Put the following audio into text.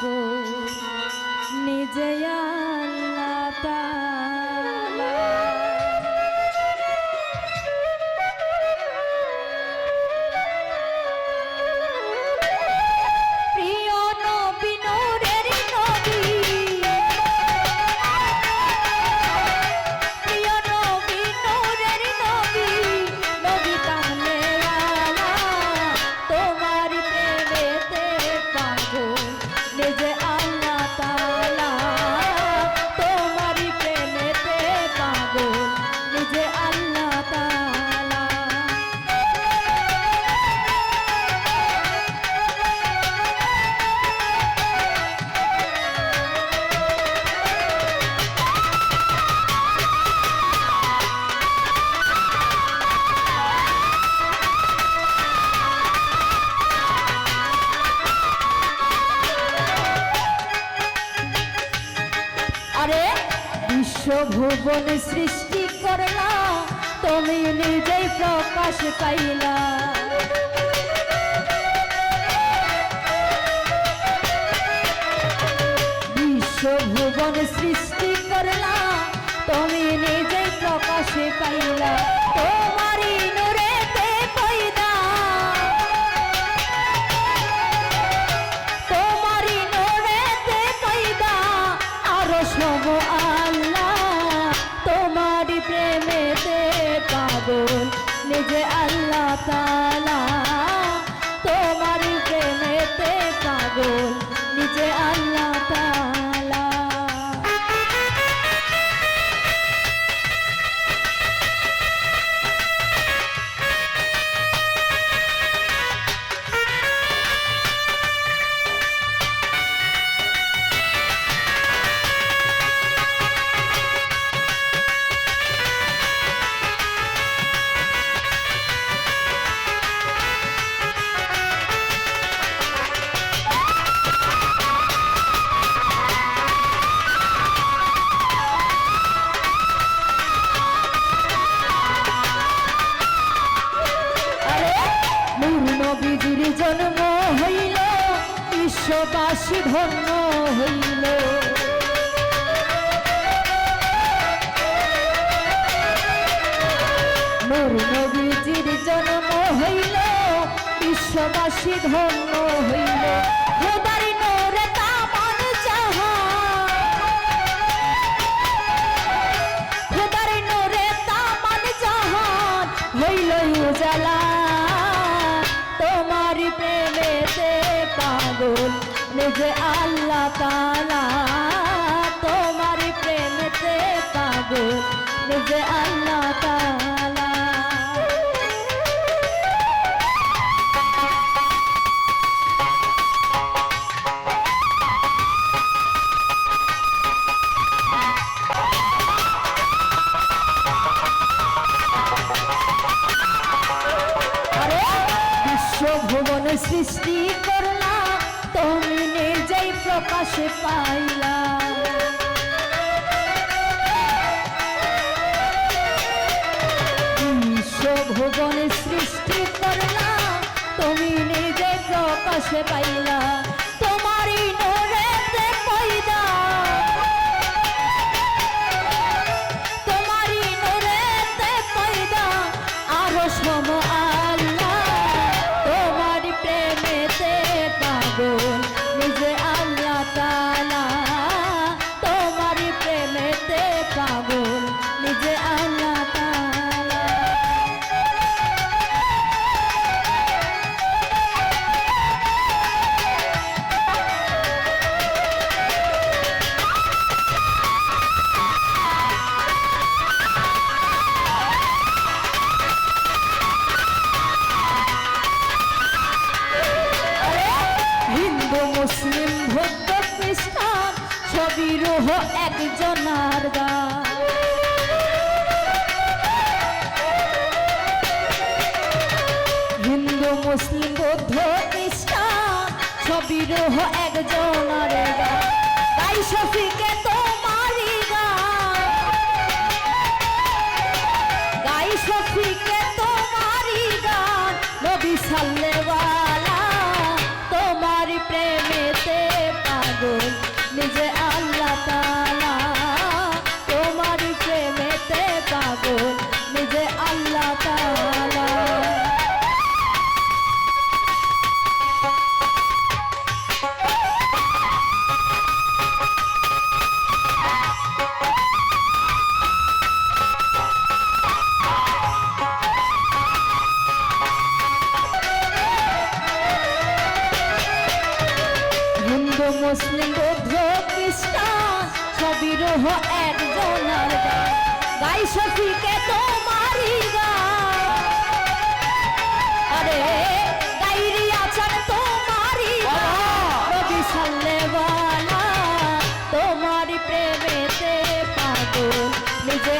পাগল নিজে আল্লাহ তাআলা। প্রিয় নবী নূরের নবী, প্রিয় নবী নূরের নবী, নবী কামলেওয়ালা তোমার প্রেমেতে পাগল নিজে আল্লাহ তাআলা। তোমার প্রেমেতে পাগল নিজে আল্লাহ তাআলা। আরে বিশ্বভুবন সৃষ্টি করলা, তুমি নিজেই প্রকাশ পাইলা। বিশ্বভুবন সৃষ্টি করলা, তুমি নিজেই প্রকাশ পাইলা। তোমারই নূরেতে পয়দা, তোমারই নূরেতে পয়দা আরশ ও আল্লাহ। তোমারই প্রেমেতে পাগল নিজে আল্লাহ তাআলা। তোমারই প্রেমেতে পাগল নিজে আল্লাহ তাআলা। নবীজির জন্ম হইল, বিশ্ববাসী ধন্য হইল। নূর নবীজির জন্ম হইল, বিশ্ববাসী ধন্য হইল। খোদার নূরে তামান জাহান, খোদার নূরে তামান জাহান হইল উজালা। তোমারি প্রেমেতে পাগল নিজে আল্লাহ তাআলা। তোমারি প্রেমেতে পাগল নিজে আল্লাহ তাআলা। বিশ্বভুবন সৃষ্টি করলা, তুমি নিজেই প্রকাশ পাইলা। বিশ্বভুবন সৃষ্টি করলা, তুমি নিজেই প্রকাশ পাইলা। তোমারই নূরেতে পয়দা, তোমারই নূরেতে পয়দা আরশ ও আল্লাহ। তোমার প্রেমেতে পাগল নিজে আল্লাহ তাআলা। তোমার প্রেমেতে পাগল নিজে আল্লাহ তাআলা। মুসলিম বৌদ্ধ খ্রিস্টান সবই রূহ একজনার গান। হিন্দু মুসলিম বৌদ্ধ খ্রিস্টান সবই রূহ একজনার গান। গাই শফিকে তোমারই গান, গাই শফিকে তোমারই গান। নবী সাল্লেওয়ালা তোমার প্রেমেতে পাগল নিজে আল্লাহ তাআলা তোমারই প্রেমেতে পাগল নিজে আল্লাহ তাআলা হিন্দু মুসলিম বৌদ্ধ খ্রিস্টান সবই রহ একজনার গান গাই শফিকে তোমারই গান আরে গাইরি আছেন তোমারই গান নবী সাল্লাল্লাহু তোমারই প্রেমেতে পাগল নিজে